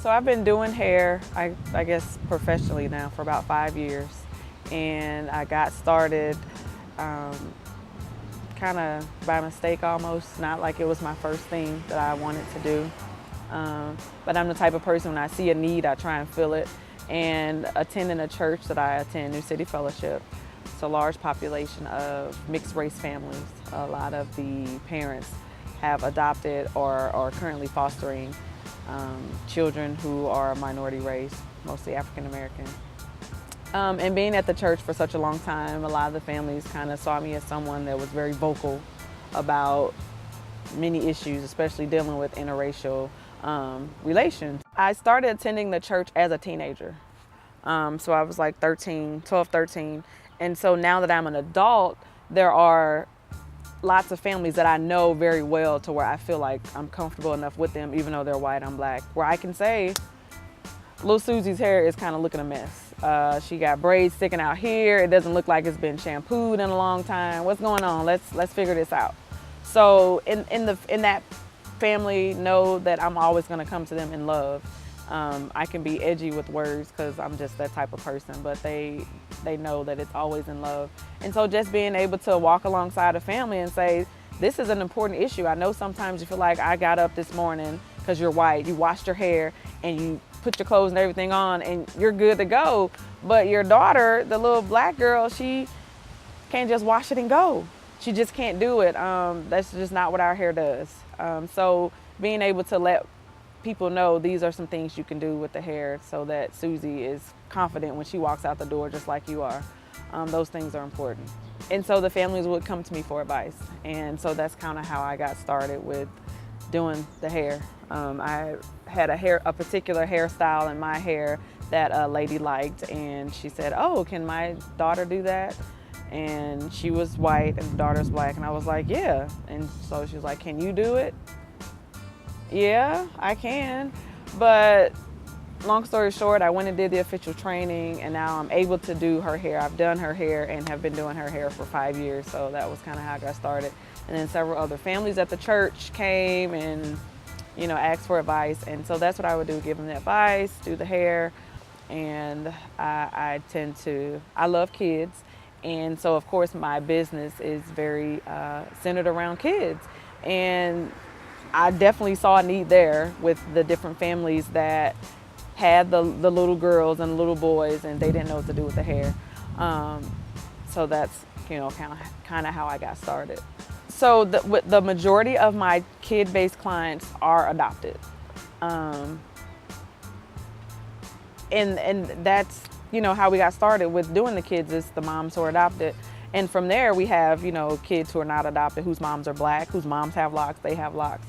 So I've been doing hair, I guess professionally now for about 5 years. And I got started kind of by mistake almost, not like it was my first thing that I wanted to do. But I'm the type of person when I see a need, I try and fill it. And attending a church that I attend, New City Fellowship, it's a large population of mixed race families. A lot of the parents have adopted or are currently fostering children who are minority race, mostly African American. And being at the church for such a long time, a lot of the families kind of saw me as someone that was very vocal about many issues, especially dealing with interracial relations. I started attending the church as a teenager. So I was like 12, 13. And so now that I'm an adult, there are lots of families that I know very well to where I feel like I'm comfortable enough with them, even though they're white, I'm black, where I can say, little Susie's hair is kind of looking a mess. She got braids sticking out here. It doesn't look like it's been shampooed in a long time. What's going on? Let's figure this out. So in that family, know that I'm always going to come to them in love. I can be edgy with words because I'm just that type of person, but they know that it's always in love. And so just being able to walk alongside a family and say, this is an important issue. I know sometimes you feel like I got up this morning because you're white, you washed your hair and you put your clothes and everything on and you're good to go. But your daughter, the little black girl, she can't just wash it and go. She just can't do it. That's just not what our hair does. So being able to let people know these are some things you can do with the hair so that Susie is confident when she walks out the door just like you are. Those things are important. And so the families would come to me for advice. And so that's kind of how I got started with doing the hair. I had a particular hairstyle in my hair that a lady liked, and she said, oh, can my daughter do that? And she was white and the daughter's black, and I was like, yeah. And so she was like, can you do it? Yeah, I can. But long story short, I went and did the official training, and now I'm able to do her hair. I've done her hair and have been doing her hair for 5 years, so that was kind of how I got started. And then several other families at the church came and, asked for advice, and so that's what I would do, give them the advice, do the hair. And I love kids, and so of course my business is very centered around kids. And I definitely saw a need there with the different families that had the little girls and little boys, and they didn't know what to do with the hair. So that's kind of how I got started. So the majority of my kid-based clients are adopted, and that's how we got started with doing the kids is the moms who are adopted. And from there we have kids who are not adopted, whose moms are black, whose moms have locks, they have locks.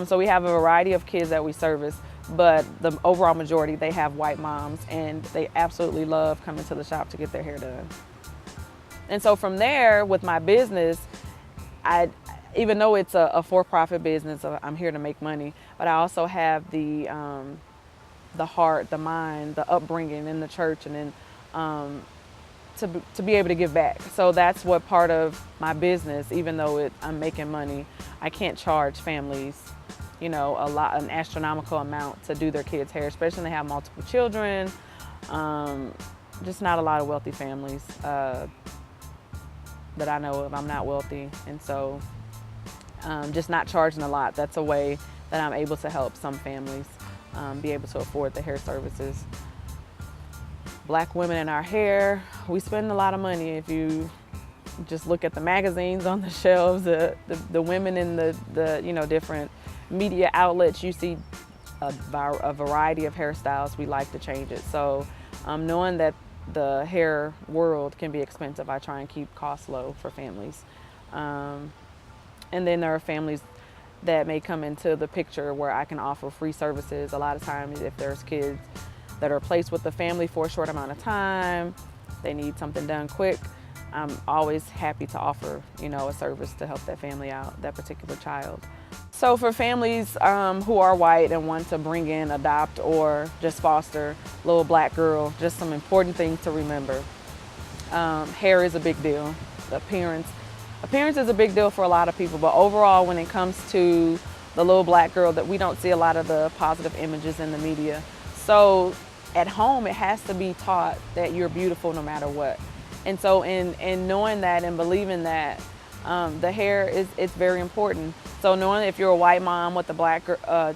So we have a variety of kids that we service, but the overall majority, they have white moms, and they absolutely love coming to the shop to get their hair done. And so from there, with my business, even though it's a for-profit business, I'm here to make money, but I also have the heart, the mind, the upbringing in the church, and then to be able to give back. So that's what part of my business, even though I'm making money, I can't charge families an astronomical amount to do their kids' hair, especially when they have multiple children. Just not a lot of wealthy families that I know of. I'm not wealthy, and so just not charging a lot. That's a way that I'm able to help some families be able to afford the hair services. Black women in our hair, we spend a lot of money. If you just look at the magazines on the shelves, the women in the different media outlets, you see a variety of hairstyles. We like to change it. So knowing that the hair world can be expensive, I try and keep costs low for families. And then there are families that may come into the picture where I can offer free services. A lot of times if there's kids that are placed with the family for a short amount of time, they need something done quick, I'm always happy to offer, a service to help that family out, that particular child. So for families who are white and want to bring in, adopt, or just foster a little black girl, just some important things to remember. Hair is a big deal. Appearance is a big deal for a lot of people, but overall, when it comes to the little black girl, that we don't see a lot of the positive images in the media. So at home, it has to be taught that you're beautiful no matter what. And so in knowing that and believing that, the hair it's very important. So knowing if you're a white mom with a black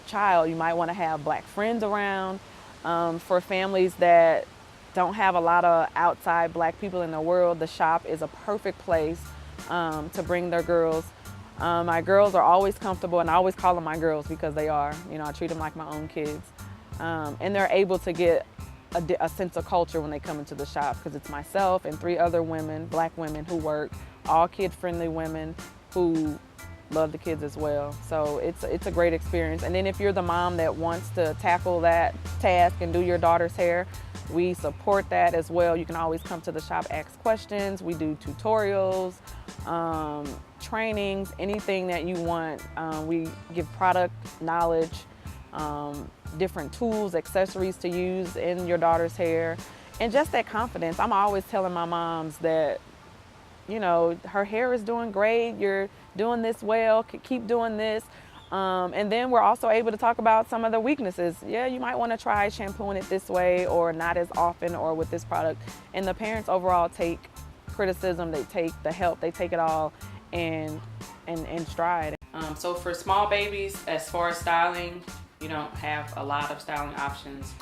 child, you might want to have black friends around. For families that don't have a lot of outside black people in the world, the shop is a perfect place to bring their girls. My girls are always comfortable, and I always call them my girls because they are. You know, I treat them like my own kids. And they're able to get a sense of culture when they come into the shop, because it's myself and 3 other women, black women who work, all kid-friendly women who love the kids as well. So it's a great experience. And then if you're the mom that wants to tackle that task and do your daughter's hair, we support that as well. You can always come to the shop, ask questions. We do tutorials, trainings, anything that you want. We give product knowledge, different tools, accessories to use in your daughter's hair, and just that confidence. I'm always telling my moms that, you know, her hair is doing great, you're doing this well, keep doing this. And then we're also able to talk about some of the weaknesses. Yeah, you might want to try shampooing it this way, or not as often, or with this product. And the parents overall take criticism, they take the help, they take it all in stride. So for small babies, as far as styling, you don't have a lot of styling options.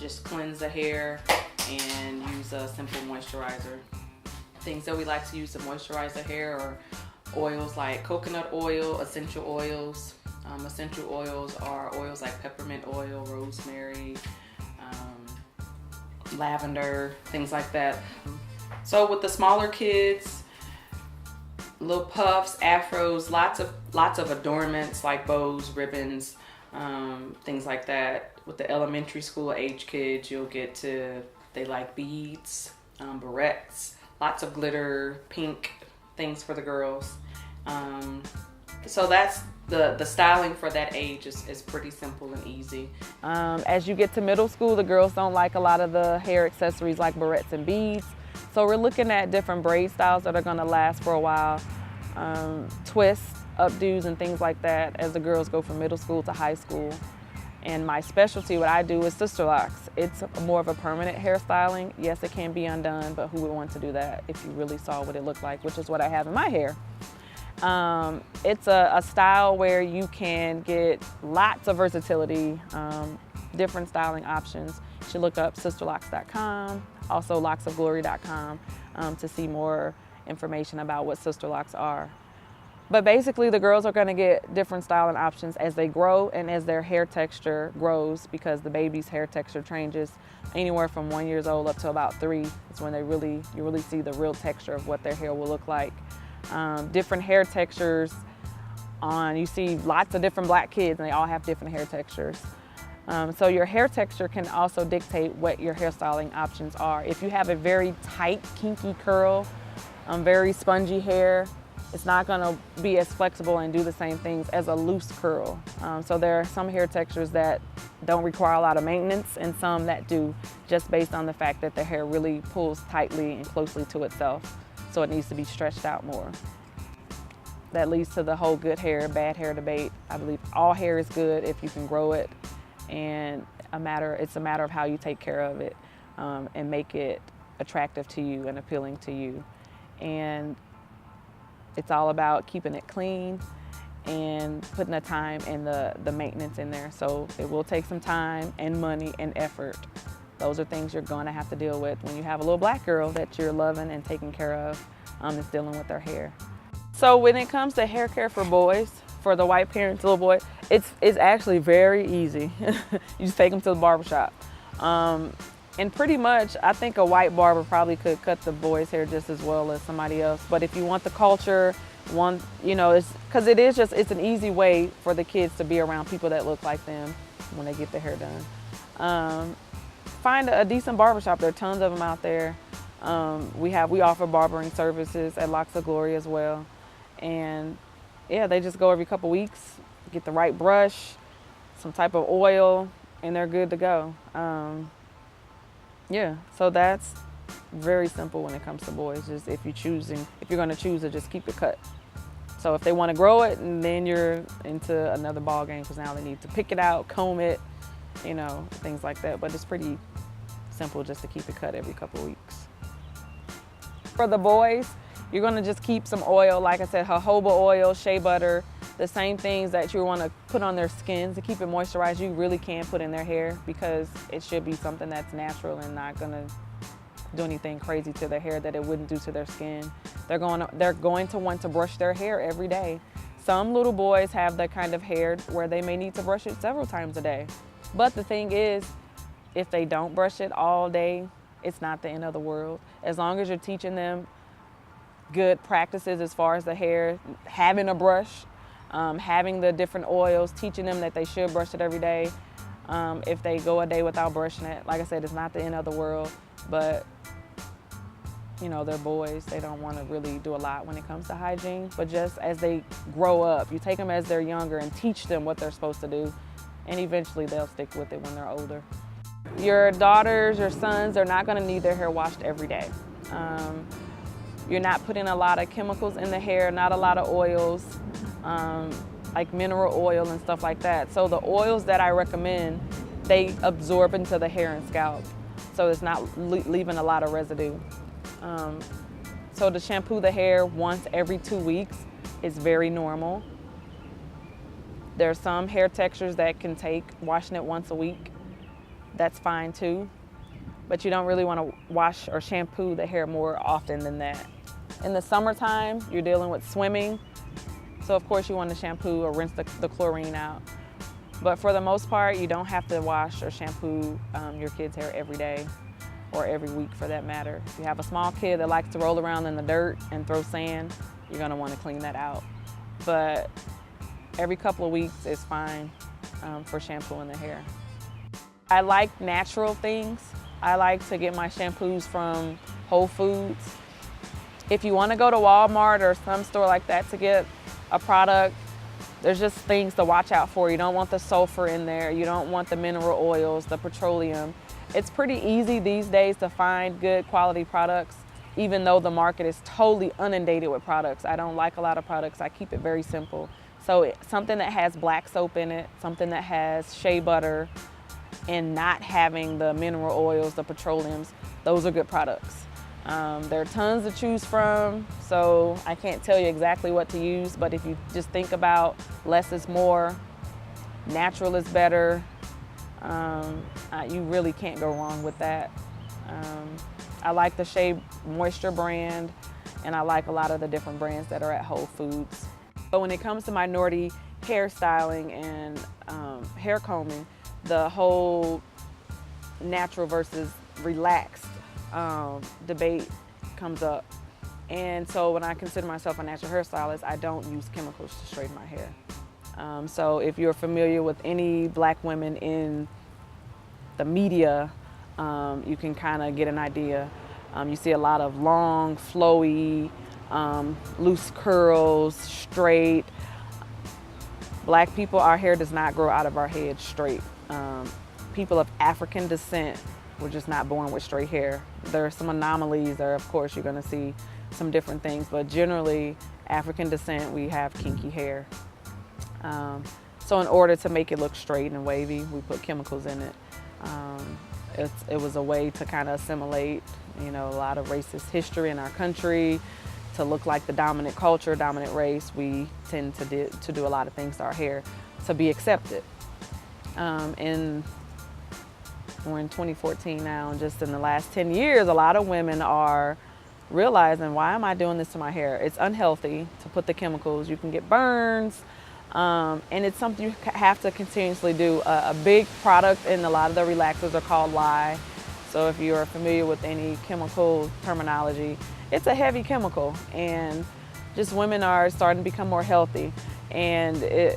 Just cleanse the hair and use a simple moisturizer. Things that we like to use to moisturize the hair are oils like coconut oil, essential oils. Essential oils are oils like peppermint oil, rosemary, lavender, things like that. So with the smaller kids, little puffs, afros, lots of adornments like bows, ribbons, things like that. With the elementary school age kids, you'll get to, they like beads, barrettes, lots of glitter, pink things for the girls. So that's the styling for that age is pretty simple and easy. As you get to middle school, the girls don't like a lot of the hair accessories like barrettes and beads. So we're looking at different braid styles that are gonna last for a while. Twists, updos, and things like that as the girls go from middle school to high school. And my specialty, what I do, is sister locks. It's more of a permanent hairstyling. Yes, it can be undone, but who would want to do that if you really saw what it looked like, which is what I have in my hair. It's a style where you can get lots of versatility, different styling options. You should look up sisterlocks.com, also locksofglory.com, to see more information about what sister locks are. But basically, the girls are going to get different styling options as they grow and as their hair texture grows, because the baby's hair texture changes anywhere from 1 year old up to about 3. It's when you really see the real texture of what their hair will look like. Different hair textures you see lots of different black kids, and they all have different hair textures. So your hair texture can also dictate what your hairstyling options are. If you have a very tight, kinky curl, very spongy hair, it's not going to be as flexible and do the same things as a loose curl. So there are some hair textures that don't require a lot of maintenance, and some that do, just based on the fact that the hair really pulls tightly and closely to itself. So it needs to be stretched out more. That leads to the whole good hair, bad hair debate. I believe all hair is good if you can grow it, and it's a matter of how you take care of it and make it attractive to you and appealing to you. And it's all about keeping it clean and putting the time and the maintenance in there. So it will take some time and money and effort. Those are things you're going to have to deal with when you have a little black girl that you're loving and taking care of, is dealing with their hair. So when it comes to hair care for boys, for the white parents, little boy, it's actually very easy. You just take them to the barbershop. And pretty much, I think a white barber probably could cut the boy's hair just as well as somebody else. But if you want the culture, because it's an easy way for the kids to be around people that look like them when they get their hair done. Find a decent barbershop. There are tons of them out there. We offer barbering services at Locks of Glory as well. And yeah, they just go every couple weeks, get the right brush, some type of oil, and they're good to go. Yeah, so that's very simple when it comes to boys. Just if you're going to choose to just keep it cut. So if they want to grow it, and then you're into another ball game, because now they need to pick it out, comb it, you know, things like that. But it's pretty simple just to keep it cut every couple of weeks. For the boys, you're gonna just keep some oil, like I said, jojoba oil, shea butter, the same things that you wanna put on their skins to keep it moisturized. You really can't put in their hair because it should be something that's natural and not gonna do anything crazy to their hair that it wouldn't do to their skin. They're going to want to brush their hair every day. Some little boys have that kind of hair where they may need to brush it several times a day. But the thing is, if they don't brush it all day, it's not the end of the world. As long as you're teaching them good practices as far as the hair, having a brush, having the different oils, teaching them that they should brush it every day. If they go a day without brushing it, like I said, it's not the end of the world, but you know, they're boys. They don't want to really do a lot when it comes to hygiene, but just as they grow up, you take them as they're younger and teach them what they're supposed to do, and eventually they'll stick with it when they're older. Your daughters, your sons, they're not going to need their hair washed every day. You're not putting a lot of chemicals in the hair, not a lot of oils, like mineral oil and stuff like that. So the oils that I recommend, they absorb into the hair and scalp, so it's not leaving a lot of residue. So to shampoo the hair once every 2 weeks is very normal. There are some hair textures that can take washing it once a week. That's fine too. But you don't really want to wash or shampoo the hair more often than that. In the summertime, you're dealing with swimming. So of course you want to shampoo or rinse the chlorine out. But for the most part, you don't have to wash or shampoo your kid's hair every day, or every week for that matter. If you have a small kid that likes to roll around in the dirt and throw sand, you're gonna wanna clean that out. But every couple of weeks is fine for shampooing the hair. I like natural things. I like to get my shampoos from Whole Foods. If you wanna go to Walmart or some store like that to get a product, there's just things to watch out for. You don't want the sulfur in there. You don't want the mineral oils, the petroleum. It's pretty easy these days to find good quality products, even though the market is totally inundated with products. I don't like a lot of products. I keep it very simple. So something that has black soap in it, something that has shea butter, and not having the mineral oils, the petroleums, those are good products. There are tons to choose from, so I can't tell you exactly what to use, but if you just think about less is more, natural is better, you really can't go wrong with that. I like the Shea Moisture brand, and I like a lot of the different brands that are at Whole Foods. But when it comes to minority hairstyling and hair combing, the whole natural versus relaxed debate comes up. And so when I consider myself a natural hairstylist, I don't use chemicals to straighten my hair. So if you're familiar with any black women in the media, you can kind of get an idea. You see a lot of long, flowy, loose curls, straight. Black people, our hair does not grow out of our head straight. People of African descent, we're just not born with straight hair. There are some anomalies there, of course, you're gonna see some different things, but generally, African descent, we have kinky hair. So in order to make it look straight and wavy, we put chemicals in it. It was a way to kind of assimilate, you know, a lot of racist history in our country, to look like the dominant culture, dominant race. We tend to do a lot of things to our hair to be accepted. We're in 2014 now, and just in the last 10 years, a lot of women are realizing, why am I doing this to my hair? It's unhealthy to put the chemicals. You can get burns, and it's something you have to continuously do. A big product in a lot of the relaxers are called lye. So if you're familiar with any chemical terminology, it's a heavy chemical, and just women are starting to become more healthy. And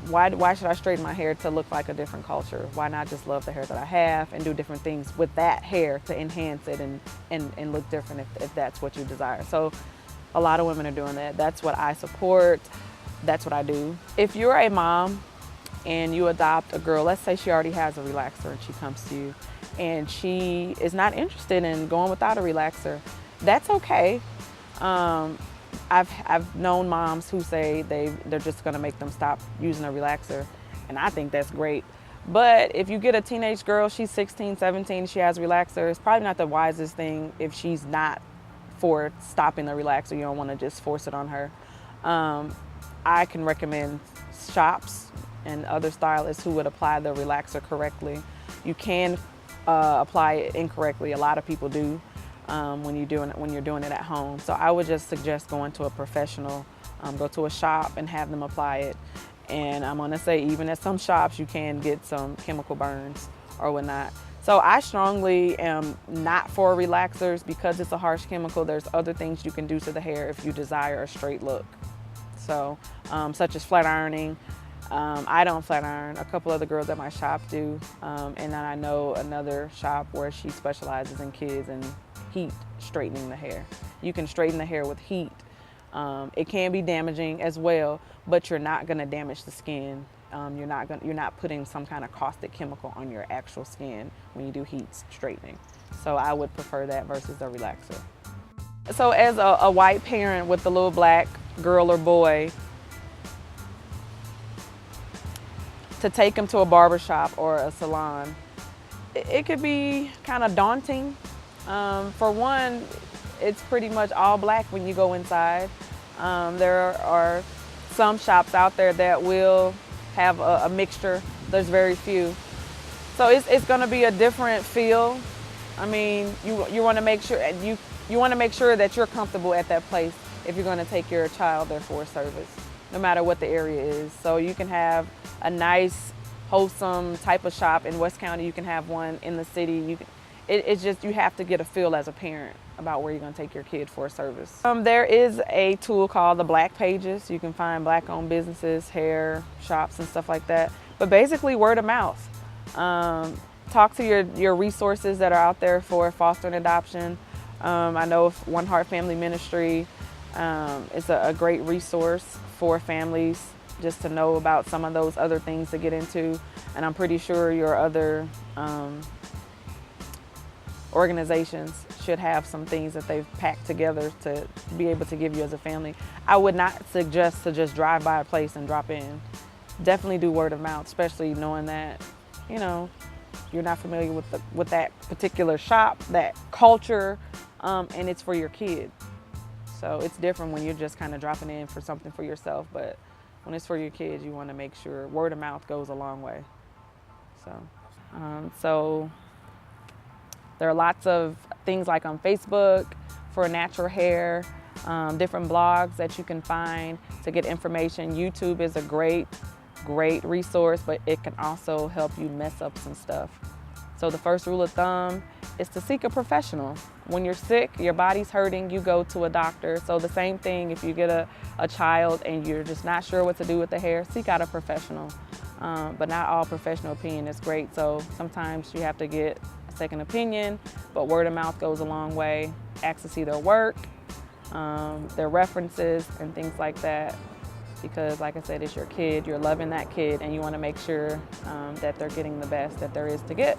why should I straighten my hair to look like a different culture? Why not just love the hair that I have and do different things with that hair to enhance it and look different if that's what you desire? So a lot of women are doing that. That's what I support. That's what I do. If you're a mom and you adopt a girl, let's say she already has a relaxer and she comes to you and she is not interested in going without a relaxer, that's okay. I've known moms who say they're just gonna make them stop using a relaxer, and I think that's great. But if you get a teenage girl, she's 16, 17, she has a relaxer, it's probably not the wisest thing if she's not for stopping the relaxer. You don't want to just force it on her. I can recommend shops and other stylists who would apply the relaxer correctly. You can apply it incorrectly. A lot of people do when you're doing it at home. So I would just suggest going to a professional, go to a shop and have them apply it. And I'm gonna say even at some shops you can get some chemical burns or whatnot. So I strongly am not for relaxers because it's a harsh chemical. There's other things you can do to the hair if you desire a straight look. So such as flat ironing. I don't flat iron. A couple other girls at my shop do. And then I know another shop where she specializes in kids and heat straightening the hair. You can straighten the hair with heat. It can be damaging as well, but you're not going to damage the skin. You're not putting some kind of caustic chemical on your actual skin when you do heat straightening. So I would prefer that versus a relaxer. So as a white parent with a little black girl or boy, to take them to a barbershop or a salon, it could be kind of daunting. For one, it's pretty much all black when you go inside. There are some shops out there that will have a mixture. There's very few. So it's going to be a different feel. I mean, you want to make sure you want to make sure that you're comfortable at that place if you're going to take your child there for a service, no matter what the area is. So you can have a nice, wholesome type of shop in West County. You can have one in the city. It's just you have to get a feel as a parent about where you're going to take your kid for a service. There is a tool called the Black Pages. You can find black-owned businesses, hair shops, and stuff like that. But basically, word of mouth. Talk to your resources that are out there for foster and adoption. I know One Heart Family Ministry is a great resource for families just to know about some of those other things to get into. And I'm pretty sure your other organizations should have some things that they've packed together to be able to give you as a family. I would not suggest to just drive by a place and drop in. Definitely do word of mouth, especially knowing that, you know, you're not familiar with that particular shop, that culture, and it's for your kid. So it's different when you're just kind of dropping in for something for yourself, but when it's for your kids, you want to make sure word of mouth goes a long way. So there are lots of things like on Facebook for natural hair, different blogs that you can find to get information. YouTube is a great resource, but it can also help you mess up some stuff. So the first rule of thumb is to seek a professional. When you're sick, your body's hurting, you go to a doctor. So the same thing, if you get a child and you're just not sure what to do with the hair, seek out a professional. But not all professional opinion is great. So sometimes you have to get a second opinion, but word of mouth goes a long way. Ask to see their work, their references, and things like that. Because like I said, it's your kid, you're loving that kid, and you want to make sure that they're getting the best that there is to get.